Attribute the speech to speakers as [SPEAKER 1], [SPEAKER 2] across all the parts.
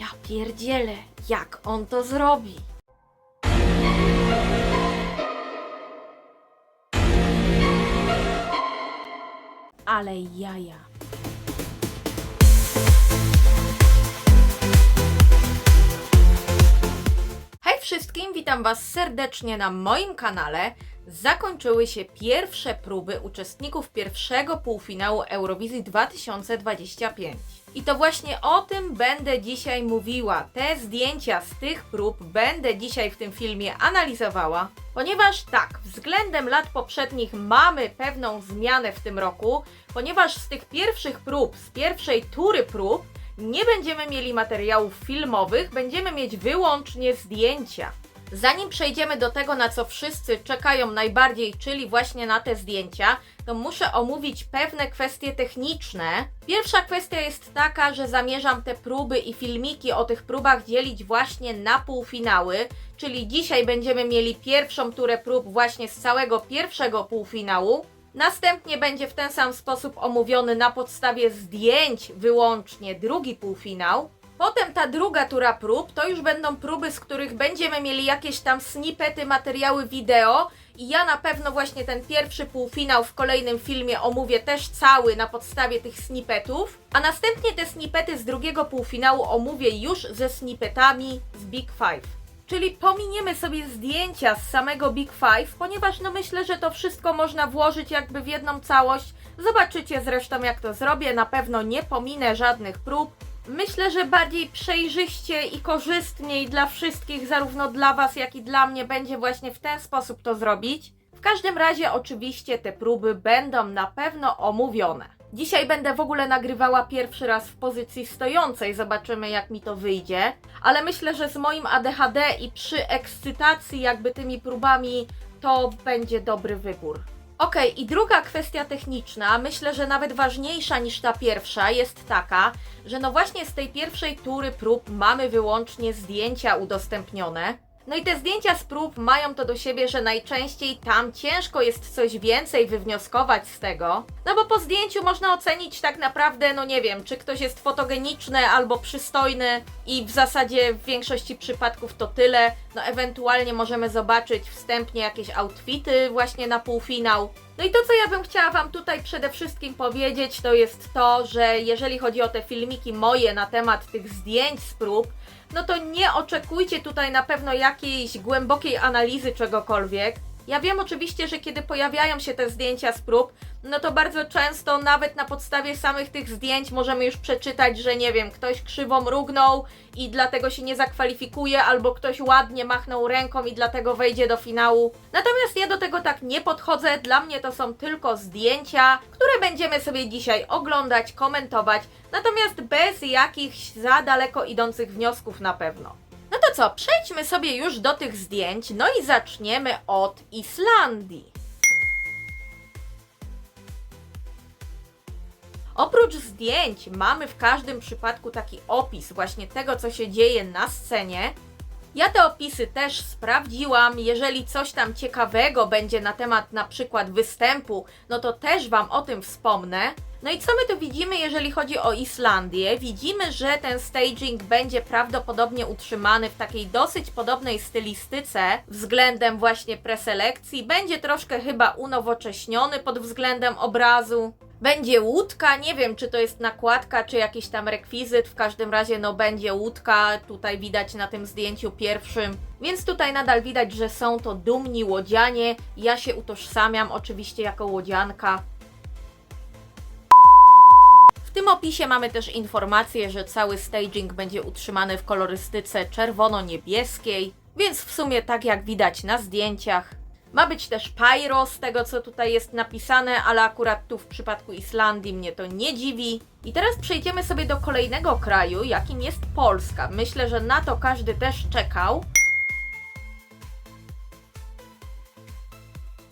[SPEAKER 1] Ja pierdzielę, jak on to zrobi? Ale jaja. Hej wszystkim, witam Was serdecznie na moim kanale. Zakończyły się pierwsze próby uczestników pierwszego półfinału Eurowizji 2025. I to właśnie o tym będę dzisiaj mówiła. Te zdjęcia z tych prób będę dzisiaj w tym filmie analizowała, ponieważ tak, względem lat poprzednich mamy pewną zmianę w tym roku, ponieważ z tych pierwszych prób, z pierwszej tury prób, nie będziemy mieli materiałów filmowych, będziemy mieć wyłącznie zdjęcia. Zanim przejdziemy do tego, na co wszyscy czekają najbardziej, czyli właśnie na te zdjęcia, to muszę omówić pewne kwestie techniczne. Pierwsza kwestia jest taka, że zamierzam te próby i filmiki o tych próbach dzielić właśnie na półfinały, czyli dzisiaj będziemy mieli pierwszą turę prób właśnie z całego pierwszego półfinału. Następnie będzie w ten sam sposób omówiony na podstawie zdjęć wyłącznie drugi półfinał. Potem ta druga tura prób to już będą próby, z których będziemy mieli jakieś tam snippety, materiały wideo i ja na pewno właśnie ten pierwszy półfinał w kolejnym filmie omówię też cały na podstawie tych snippetów, a następnie te snippety z drugiego półfinału omówię już ze snippetami z Big Five. Czyli pominiemy sobie zdjęcia z samego Big Five, ponieważ no myślę, że to wszystko można włożyć jakby w jedną całość. Zobaczycie zresztą jak to zrobię, na pewno nie pominę żadnych prób. Myślę, że bardziej przejrzyście i korzystniej dla wszystkich, zarówno dla Was, jak i dla mnie, będzie właśnie w ten sposób to zrobić. W każdym razie oczywiście te próby będą na pewno omówione. Dzisiaj będę w ogóle nagrywała pierwszy raz w pozycji stojącej, zobaczymy jak mi to wyjdzie. Ale myślę, że z moim ADHD i przy ekscytacji jakby tymi próbami to będzie dobry wybór. Okej, i druga kwestia techniczna, myślę, że nawet ważniejsza niż ta pierwsza, jest taka, że no właśnie z tej pierwszej tury prób mamy wyłącznie zdjęcia udostępnione. No i te zdjęcia z prób mają to do siebie, że najczęściej tam ciężko jest coś więcej wywnioskować z tego. No bo po zdjęciu można ocenić tak naprawdę, no nie wiem, czy ktoś jest fotogeniczny albo przystojny i w zasadzie w większości przypadków to tyle. No ewentualnie możemy zobaczyć wstępnie jakieś outfity właśnie na półfinał. No i to, co ja bym chciała Wam tutaj przede wszystkim powiedzieć, to jest to, że jeżeli chodzi o te filmiki moje na temat tych zdjęć z prób, no to nie oczekujcie tutaj na pewno jakiejś głębokiej analizy czegokolwiek. Ja wiem oczywiście, że kiedy pojawiają się te zdjęcia z prób, no to bardzo często nawet na podstawie samych tych zdjęć możemy już przeczytać, że nie wiem, ktoś krzywo mrugnął i dlatego się nie zakwalifikuje, albo ktoś ładnie machnął ręką i dlatego wejdzie do finału. Natomiast ja do tego tak nie podchodzę, dla mnie to są tylko zdjęcia, które będziemy sobie dzisiaj oglądać, komentować, natomiast bez jakichś za daleko idących wniosków na pewno. No to co, przejdźmy sobie już do tych zdjęć, no i zaczniemy od Islandii. Oprócz zdjęć mamy w każdym przypadku taki opis właśnie tego, co się dzieje na scenie. Ja te opisy też sprawdziłam, jeżeli coś tam ciekawego będzie na temat na przykład występu, no to też Wam o tym wspomnę. No i co my tu widzimy, jeżeli chodzi o Islandię? Widzimy, że ten staging będzie prawdopodobnie utrzymany w takiej dosyć podobnej stylistyce względem właśnie preselekcji. Będzie troszkę chyba unowocześniony pod względem obrazu. Będzie łódka, nie wiem czy to jest nakładka, czy jakiś tam rekwizyt, w każdym razie no będzie łódka, tutaj widać na tym zdjęciu pierwszym. Więc tutaj nadal widać, że są to dumni łodzianie. Ja się utożsamiam oczywiście jako łodzianka. W tym opisie mamy też informację, że cały staging będzie utrzymany w kolorystyce czerwono-niebieskiej, więc w sumie tak jak widać na zdjęciach. Ma być też pyro z tego, co tutaj jest napisane, ale akurat tu w przypadku Islandii mnie to nie dziwi. I teraz przejdziemy sobie do kolejnego kraju, jakim jest Polska. Myślę, że na to każdy też czekał.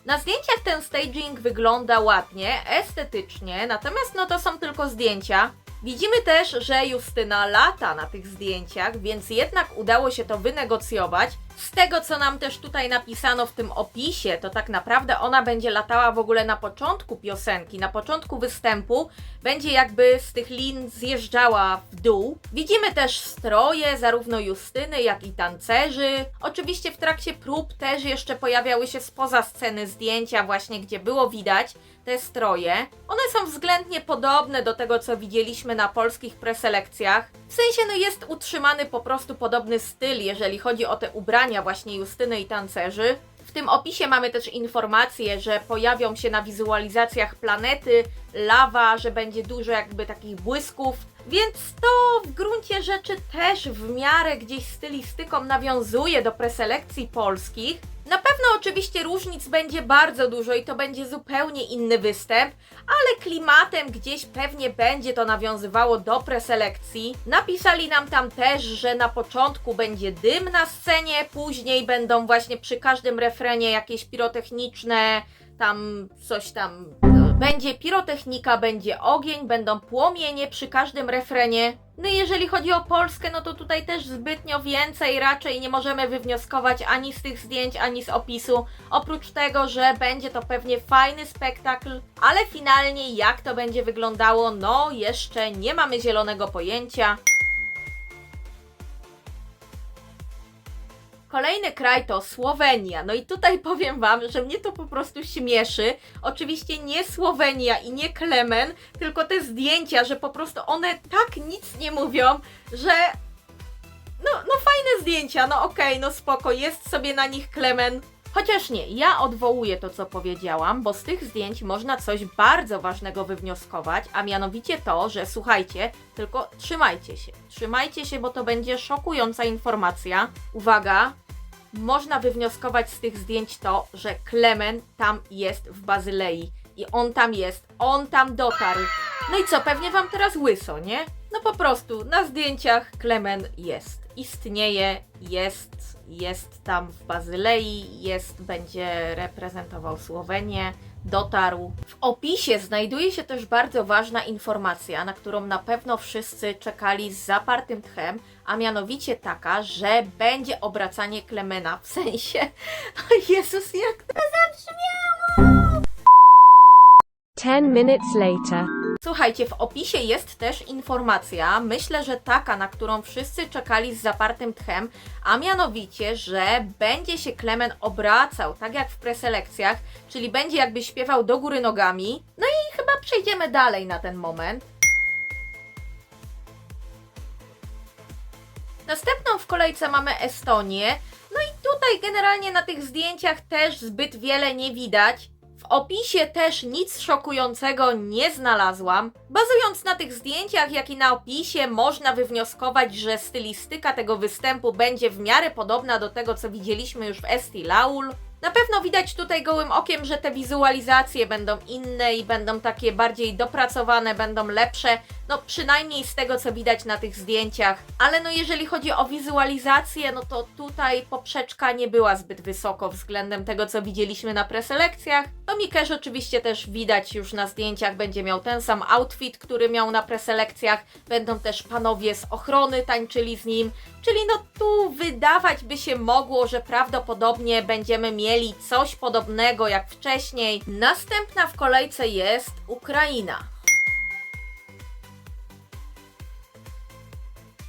[SPEAKER 1] Na zdjęciach ten staging wygląda ładnie, estetycznie, natomiast no to są tylko zdjęcia. Widzimy też, że Justyna lata na tych zdjęciach, więc jednak udało się to wynegocjować Z tego, co nam też tutaj napisano w tym opisie, to tak naprawdę ona będzie latała w ogóle na początku piosenki, na początku występu, będzie jakby z tych lin zjeżdżała w dół. Widzimy też stroje, zarówno Justyny, jak i tancerzy. Oczywiście w trakcie prób też jeszcze pojawiały się spoza sceny zdjęcia właśnie, gdzie było widać te stroje. One są względnie podobne do tego, co widzieliśmy na polskich preselekcjach. W sensie, no jest utrzymany po prostu podobny styl, jeżeli chodzi o te ubrania właśnie Justyny i tancerzy. W tym opisie mamy też informację, że pojawią się na wizualizacjach planety, lawa, że będzie dużo jakby takich błysków, więc to w gruncie rzeczy też w miarę gdzieś stylistyką nawiązuje do preselekcji polskich. Na pewno oczywiście różnic będzie bardzo dużo i to będzie zupełnie inny występ, ale klimatem gdzieś pewnie będzie to nawiązywało do preselekcji. Napisali nam tam też, że na początku będzie dym na scenie, później będą właśnie przy każdym refrenie jakieś pirotechniczne, tam coś tam... Będzie pirotechnika, będzie ogień, będą płomienie przy każdym refrenie. No i jeżeli chodzi o Polskę, no to tutaj też zbytnio więcej raczej nie możemy wywnioskować ani z tych zdjęć, ani z opisu. Oprócz tego, że będzie to pewnie fajny spektakl, ale finalnie jak to będzie wyglądało, no jeszcze nie mamy zielonego pojęcia. Kolejny kraj to Słowenia. No i tutaj powiem Wam, że mnie to po prostu śmieszy. Oczywiście nie Słowenia i nie Klemen, tylko te zdjęcia, że po prostu one tak nic nie mówią, że... No fajne zdjęcia, no okej, no spoko, jest sobie na nich Klemen. Chociaż nie, ja odwołuję to, co powiedziałam, bo z tych zdjęć można coś bardzo ważnego wywnioskować, a mianowicie to, że słuchajcie, tylko trzymajcie się, bo to będzie szokująca informacja. Uwaga, można wywnioskować z tych zdjęć to, że Klemen tam jest w Bazylei i on tam dotarł. No i co, pewnie Wam teraz łyso, nie? No po prostu, na zdjęciach Klemen istnieje, jest tam w Bazylei, będzie reprezentował Słowenię, dotarł. W opisie znajduje się też bardzo ważna informacja, na którą na pewno wszyscy czekali z zapartym tchem, a mianowicie taka, że będzie obracanie Klemena, w sensie, o Jezus, jak to zabrzmiało!
[SPEAKER 2] 10 minutes later.
[SPEAKER 1] Słuchajcie, w opisie jest też informacja, myślę, że taka, na którą wszyscy czekali z zapartym tchem, a mianowicie, że będzie się Klemen obracał, tak jak w preselekcjach, czyli będzie jakby śpiewał do góry nogami. No i chyba przejdziemy dalej na ten moment. Następną w kolejce mamy Estonię. No i tutaj generalnie na tych zdjęciach też zbyt wiele nie widać. W opisie też nic szokującego nie znalazłam. Bazując na tych zdjęciach, jak i na opisie, można wywnioskować, że stylistyka tego występu będzie w miarę podobna do tego, co widzieliśmy już w Esti Laul. Na pewno widać tutaj gołym okiem, że te wizualizacje będą inne i będą takie bardziej dopracowane, będą lepsze, no przynajmniej z tego, co widać na tych zdjęciach. Ale no jeżeli chodzi o wizualizację, no to tutaj poprzeczka nie była zbyt wysoko względem tego, co widzieliśmy na preselekcjach. No Mikesz oczywiście też widać już na zdjęciach, będzie miał ten sam outfit, który miał na preselekcjach. Będą też panowie z ochrony tańczyli z nim. Czyli no tu wydawać by się mogło, że prawdopodobnie będziemy mieli coś podobnego jak wcześniej. Następna w kolejce jest Ukraina.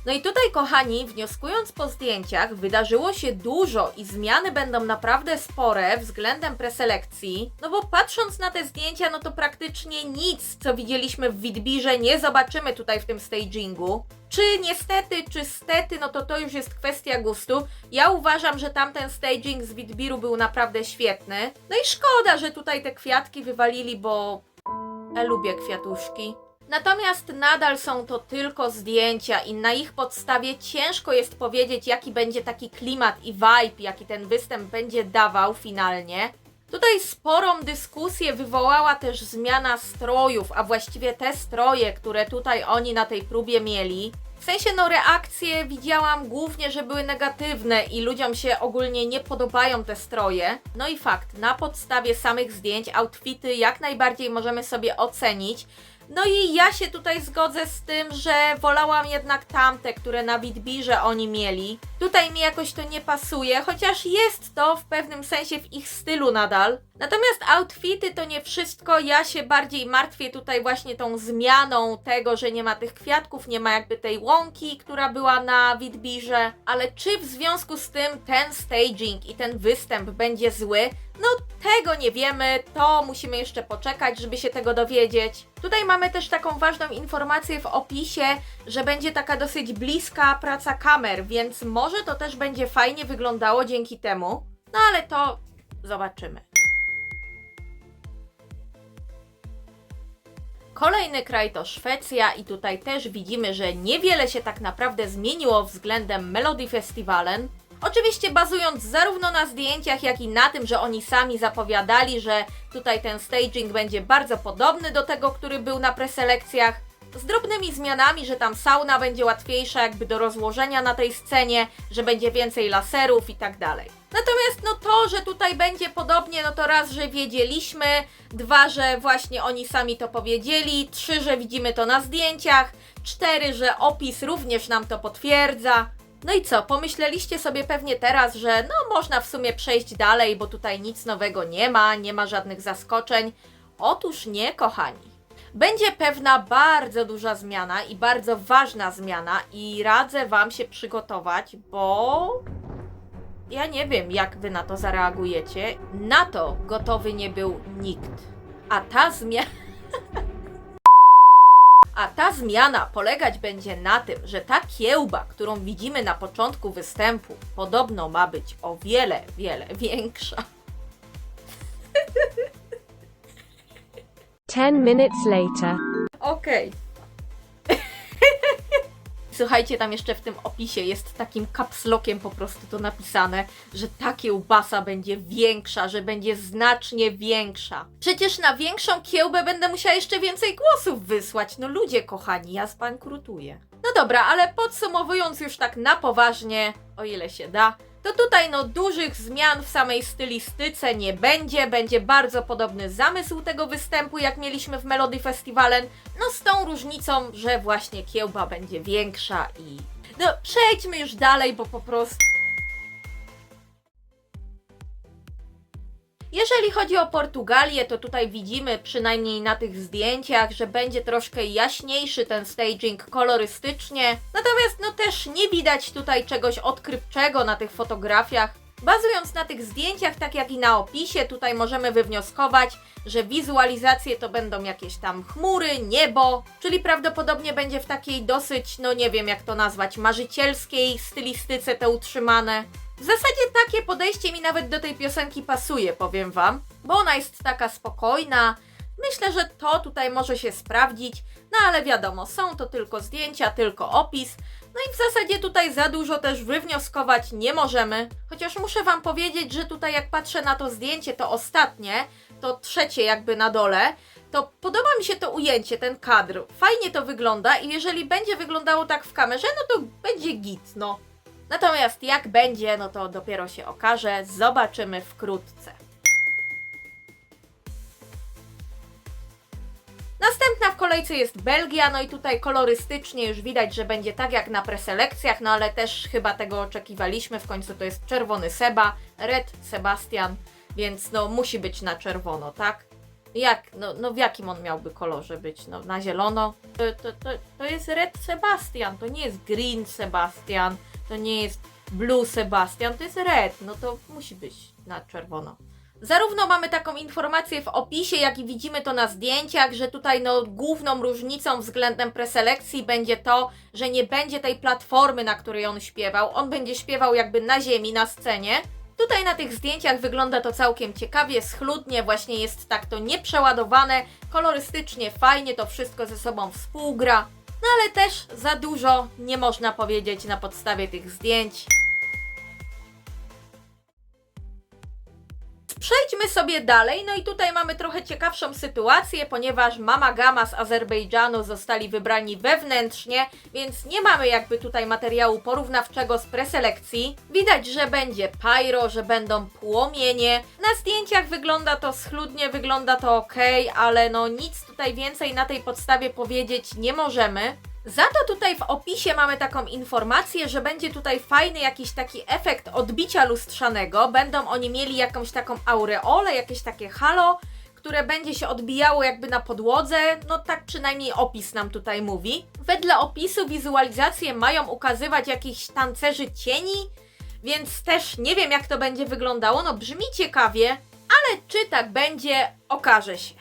[SPEAKER 1] No i tutaj, kochani, wnioskując po zdjęciach, wydarzyło się dużo i zmiany będą naprawdę spore względem preselekcji, no bo patrząc na te zdjęcia, no to praktycznie nic, co widzieliśmy w Witbirze, nie zobaczymy tutaj w tym stagingu. Czy niestety, czy stety, no to już jest kwestia gustu. Ja uważam, że tamten staging z Witbiru był naprawdę świetny. No i szkoda, że tutaj te kwiatki wywalili, bo ja lubię kwiatuszki. Natomiast nadal są to tylko zdjęcia i na ich podstawie ciężko jest powiedzieć, jaki będzie taki klimat i vibe, jaki ten występ będzie dawał finalnie. Tutaj sporą dyskusję wywołała też zmiana strojów, a właściwie te stroje, które tutaj oni na tej próbie mieli. W sensie, no reakcje widziałam głównie, że były negatywne i ludziom się ogólnie nie podobają te stroje. No i fakt, na podstawie samych zdjęć, outfity jak najbardziej możemy sobie ocenić. No i ja się tutaj zgodzę z tym, że wolałam jednak tamte, które na Witbirze oni mieli. Tutaj mi jakoś to nie pasuje, chociaż jest to w pewnym sensie w ich stylu nadal. Natomiast outfity to nie wszystko, ja się bardziej martwię tutaj właśnie tą zmianą tego, że nie ma tych kwiatków, nie ma jakby tej łąki, która była na Witbirze. Ale czy w związku z tym ten staging i ten występ będzie zły? No tego nie wiemy, to musimy jeszcze poczekać, żeby się tego dowiedzieć. Tutaj mamy też taką ważną informację w opisie, że będzie taka dosyć bliska praca kamer, więc może to też będzie fajnie wyglądało dzięki temu. No ale to zobaczymy. Kolejny kraj to Szwecja i tutaj też widzimy, że niewiele się tak naprawdę zmieniło względem Melodifestivalen. Oczywiście bazując zarówno na zdjęciach, jak i na tym, że oni sami zapowiadali, że tutaj ten staging będzie bardzo podobny do tego, który był na preselekcjach, z drobnymi zmianami, że tam sauna będzie łatwiejsza jakby do rozłożenia na tej scenie, że będzie więcej laserów i tak dalej. Natomiast no to, że tutaj będzie podobnie, no to raz, że wiedzieliśmy, dwa, że właśnie oni sami to powiedzieli, trzy, że widzimy to na zdjęciach, cztery, że opis również nam to potwierdza. No i co, pomyśleliście sobie pewnie teraz, że no można w sumie przejść dalej, bo tutaj nic nowego nie ma żadnych zaskoczeń. Otóż nie, kochani. Będzie pewna bardzo duża zmiana i bardzo ważna zmiana i radzę Wam się przygotować, bo ja nie wiem, jak Wy na to zareagujecie. Na to gotowy nie był nikt. A ta zmiana polegać będzie na tym, że ta kiełba, którą widzimy na początku występu, podobno ma być o wiele, wiele większa.
[SPEAKER 2] 10 minutes later.
[SPEAKER 1] Okej. Słuchajcie, tam jeszcze w tym opisie jest takim capslockiem po prostu to napisane, że ta kiełbasa będzie większa, że będzie znacznie większa. Przecież na większą kiełbę będę musiała jeszcze więcej głosów wysłać. No ludzie kochani, ja zbankrutuję. No dobra, ale podsumowując już tak na poważnie, o ile się da, to tutaj no dużych zmian w samej stylistyce nie będzie. Będzie bardzo podobny zamysł tego występu, jak mieliśmy w Melodifestivalen. No z tą różnicą, że właśnie kiełba będzie większa i... No przejdźmy już dalej, bo po prostu... Jeżeli chodzi o Portugalię, to tutaj widzimy przynajmniej na tych zdjęciach, że będzie troszkę jaśniejszy ten staging kolorystycznie. Natomiast no też nie widać tutaj czegoś odkrywczego na tych fotografiach. Bazując na tych zdjęciach, tak jak i na opisie, tutaj możemy wywnioskować, że wizualizacje to będą jakieś tam chmury, niebo, czyli prawdopodobnie będzie w takiej dosyć, no nie wiem jak to nazwać, marzycielskiej stylistyce to utrzymane. W zasadzie takie podejście mi nawet do tej piosenki pasuje, powiem Wam, bo ona jest taka spokojna. Myślę, że to tutaj może się sprawdzić, no ale wiadomo, są to tylko zdjęcia, tylko opis. No i w zasadzie tutaj za dużo też wywnioskować nie możemy. Chociaż muszę Wam powiedzieć, że tutaj jak patrzę na to zdjęcie, to ostatnie, to trzecie jakby na dole, to podoba mi się to ujęcie, ten kadr. Fajnie to wygląda i jeżeli będzie wyglądało tak w kamerze, no to będzie git, no. Natomiast jak będzie, no to dopiero się okaże, zobaczymy wkrótce. Następna w kolejce jest Belgia, no i tutaj kolorystycznie już widać, że będzie tak jak na preselekcjach, no ale też chyba tego oczekiwaliśmy, w końcu to jest czerwony Seba, Red Sebastian, więc no musi być na czerwono, tak? Jak? No w jakim on miałby kolorze być? No na zielono? To jest Red Sebastian, to nie jest Green Sebastian, to nie jest Blue Sebastian, to jest Red, no to musi być na czerwono. Zarówno mamy taką informację w opisie, jak i widzimy to na zdjęciach, że tutaj no główną różnicą względem preselekcji będzie to, że nie będzie tej platformy, na której on śpiewał. On będzie śpiewał jakby na ziemi, na scenie. Tutaj na tych zdjęciach wygląda to całkiem ciekawie, schludnie, właśnie jest tak to nieprzeładowane, kolorystycznie fajnie to wszystko ze sobą współgra. No ale też za dużo nie można powiedzieć na podstawie tych zdjęć. Z Przejdźmy sobie dalej, no i tutaj mamy trochę ciekawszą sytuację, ponieważ Mama Gama z Azerbejdżanu zostali wybrani wewnętrznie, więc nie mamy jakby tutaj materiału porównawczego z preselekcji. Widać, że będzie pyro, że będą płomienie. Na zdjęciach wygląda to schludnie, wygląda to ok, ale no nic tutaj więcej na tej podstawie powiedzieć nie możemy. Za to tutaj w opisie mamy taką informację, że będzie tutaj fajny jakiś taki efekt odbicia lustrzanego. Będą oni mieli jakąś taką aureolę, jakieś takie halo, które będzie się odbijało jakby na podłodze. No tak przynajmniej opis nam tutaj mówi. Wedle opisu wizualizacje mają ukazywać jakichś tancerzy cieni, więc też nie wiem jak to będzie wyglądało. No brzmi ciekawie, ale czy tak będzie, okaże się.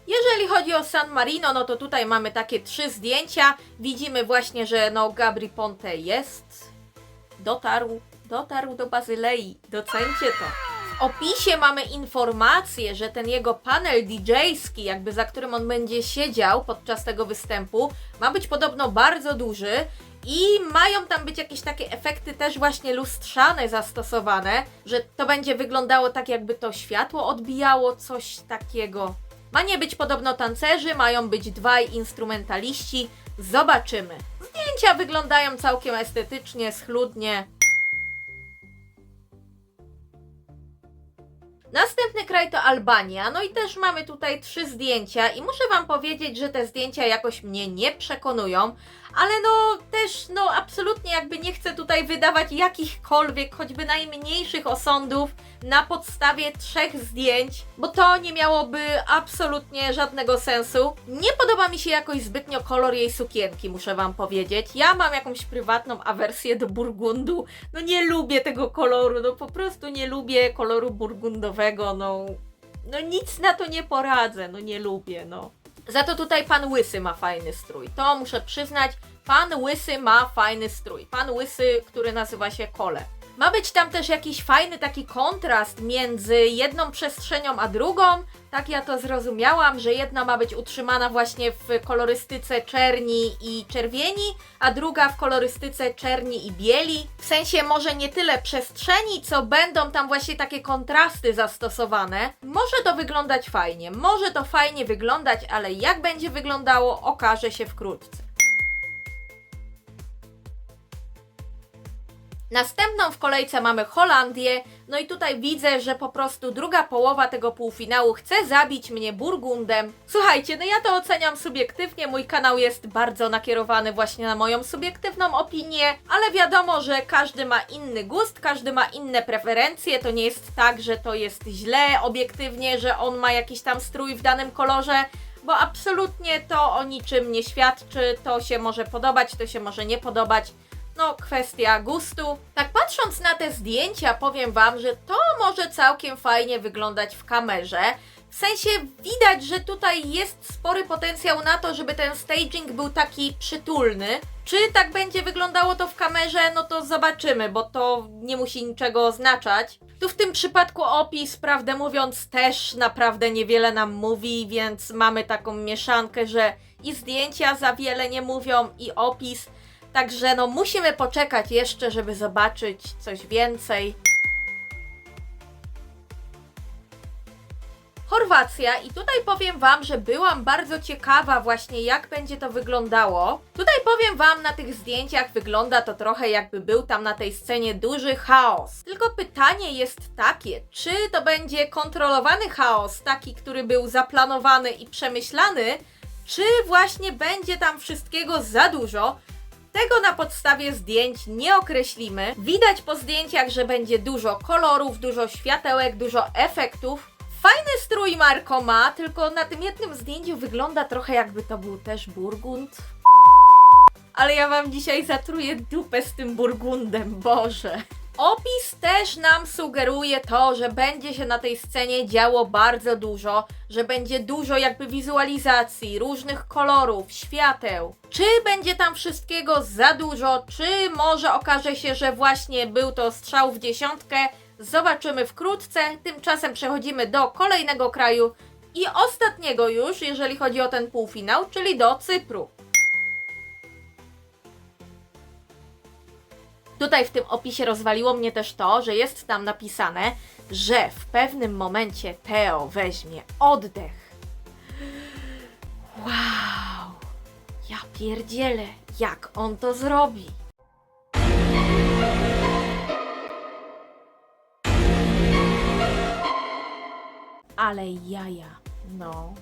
[SPEAKER 1] Jeżeli chodzi o San Marino, no to tutaj mamy takie 3 zdjęcia. Widzimy właśnie, że no Gabry Ponte jest. Dotarł do Bazylei. Docencie to. W opisie mamy informację, że ten jego panel DJ-ski, jakby za którym on będzie siedział podczas tego występu, ma być podobno bardzo duży. I mają tam być jakieś takie efekty też właśnie lustrzane zastosowane, że to będzie wyglądało tak jakby to światło odbijało, coś takiego. Ma nie być podobno tancerzy, mają być 2 instrumentaliści. Zobaczymy. Zdjęcia wyglądają całkiem estetycznie, schludnie. Następny kraj to Albania, no i też mamy tutaj 3 zdjęcia i muszę wam powiedzieć, że te zdjęcia jakoś mnie nie przekonują, ale no też no absolutnie jakby nie chcę tutaj wydawać jakichkolwiek, choćby najmniejszych osądów na podstawie 3 zdjęć, bo to nie miałoby absolutnie żadnego sensu. Nie podoba mi się jakoś zbytnio kolor jej sukienki, muszę wam powiedzieć. Ja mam jakąś prywatną awersję do burgundu, no nie lubię tego koloru, no po prostu nie lubię koloru burgundowego, no nic na to nie poradzę, no nie lubię, no. Za to tutaj pan Łysy ma fajny strój, to muszę przyznać, pan Łysy ma fajny strój, pan Łysy, który nazywa się Kole. Ma być tam też jakiś fajny taki kontrast między jedną przestrzenią a drugą. Tak ja to zrozumiałam, że jedna ma być utrzymana właśnie w kolorystyce czerni i czerwieni, a druga w kolorystyce czerni i bieli. W sensie może nie tyle przestrzeni, co będą tam właśnie takie kontrasty zastosowane. Może to wyglądać fajnie, może to fajnie wyglądać, ale jak będzie wyglądało, okaże się wkrótce. Następną w kolejce mamy Holandię, no i tutaj widzę, że po prostu druga połowa tego półfinału chce zabić mnie Burgundem. Słuchajcie, no ja to oceniam subiektywnie, mój kanał jest bardzo nakierowany właśnie na moją subiektywną opinię, ale wiadomo, że każdy ma inny gust, każdy ma inne preferencje, to nie jest tak, że to jest źle obiektywnie, że on ma jakiś tam strój w danym kolorze, bo absolutnie to o niczym nie świadczy, to się może podobać, to się może nie podobać. No, kwestia gustu. Tak patrząc na te zdjęcia, powiem wam, że to może całkiem fajnie wyglądać w kamerze. W sensie widać, że tutaj jest spory potencjał na to, żeby ten staging był taki przytulny. Czy tak będzie wyglądało to w kamerze? No to zobaczymy, bo to nie musi niczego oznaczać. Tu w tym przypadku opis, prawdę mówiąc, też naprawdę niewiele nam mówi, więc mamy taką mieszankę, że i zdjęcia za wiele nie mówią, i opis. Także no musimy poczekać jeszcze, żeby zobaczyć coś więcej. Chorwacja i tutaj powiem wam, że byłam bardzo ciekawa właśnie jak będzie to wyglądało. Tutaj powiem wam, na tych zdjęciach wygląda to trochę jakby był tam na tej scenie duży chaos. Tylko pytanie jest takie, czy to będzie kontrolowany chaos, taki, który był zaplanowany i przemyślany, czy właśnie będzie tam wszystkiego za dużo. Tego na podstawie zdjęć nie określimy. Widać po zdjęciach, że będzie dużo kolorów, dużo światełek, dużo efektów. Fajny strój Marko ma, tylko na tym jednym zdjęciu wygląda trochę jakby to był też burgund. Ale ja wam dzisiaj zatruję dupę z tym burgundem, Boże. Opis też nam sugeruje to, że będzie się na tej scenie działo bardzo dużo, że będzie dużo jakby wizualizacji, różnych kolorów, świateł. Czy będzie tam wszystkiego za dużo, czy może okaże się, że właśnie był to strzał w dziesiątkę? Zobaczymy wkrótce. Tymczasem przechodzimy do kolejnego kraju i ostatniego już, jeżeli chodzi o ten półfinał, czyli do Cypru. Tutaj w tym opisie rozwaliło mnie też to, że jest tam napisane, że w pewnym momencie Theo weźmie oddech. Wow! Ja pierdzielę, jak on to zrobi? Ale jaja, no,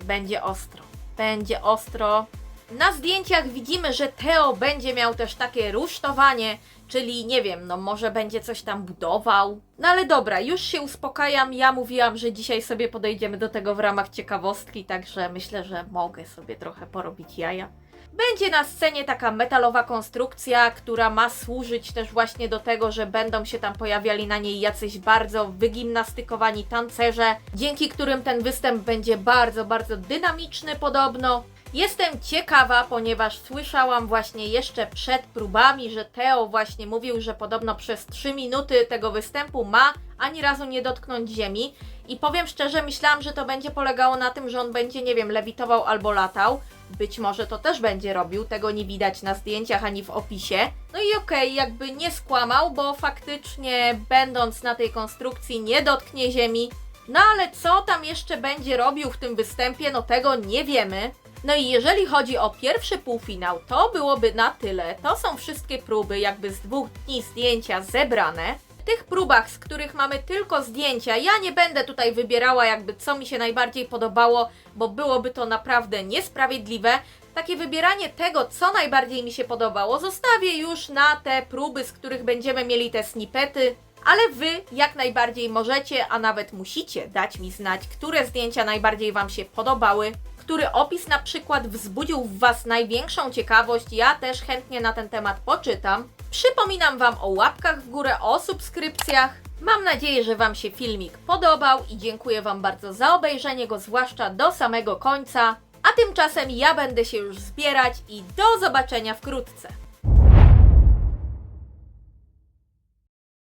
[SPEAKER 1] będzie ostro, będzie ostro. Na zdjęciach widzimy, że Theo będzie miał też takie rusztowanie, czyli nie wiem, no może będzie coś tam budował. No ale dobra, już się uspokajam, ja mówiłam, że dzisiaj sobie podejdziemy do tego w ramach ciekawostki, także myślę, że mogę sobie trochę porobić jaja. Będzie na scenie taka metalowa konstrukcja, która ma służyć też właśnie do tego, że będą się tam pojawiali na niej jacyś bardzo wygimnastykowani tancerze, dzięki którym ten występ będzie bardzo, bardzo dynamiczny podobno. Jestem ciekawa, ponieważ słyszałam właśnie jeszcze przed próbami, że Theo właśnie mówił, że podobno przez 3 minuty tego występu ma ani razu nie dotknąć ziemi. I powiem szczerze, myślałam, że to będzie polegało na tym, że on będzie, nie wiem, lewitował albo latał. Być może to też będzie robił, tego nie widać na zdjęciach ani w opisie. No i okej, jakby nie skłamał, bo faktycznie będąc na tej konstrukcji nie dotknie ziemi. No ale co tam jeszcze będzie robił w tym występie, no tego nie wiemy. No i jeżeli chodzi o pierwszy półfinał, to byłoby na tyle. To są wszystkie próby jakby z 2 dni zdjęcia zebrane. W tych próbach, z których mamy tylko zdjęcia, ja nie będę tutaj wybierała jakby co mi się najbardziej podobało, bo byłoby to naprawdę niesprawiedliwe. Takie wybieranie tego, co najbardziej mi się podobało, zostawię już na te próby, z których będziemy mieli te snippety. Ale Wy jak najbardziej możecie, a nawet musicie dać mi znać, które zdjęcia najbardziej Wam się podobały, który opis na przykład wzbudził w Was największą ciekawość, ja też chętnie na ten temat poczytam. Przypominam Wam o łapkach w górę, o subskrypcjach. Mam nadzieję, że Wam się filmik podobał i dziękuję Wam bardzo za obejrzenie go, zwłaszcza do samego końca. A tymczasem ja będę się już zbierać i do zobaczenia wkrótce.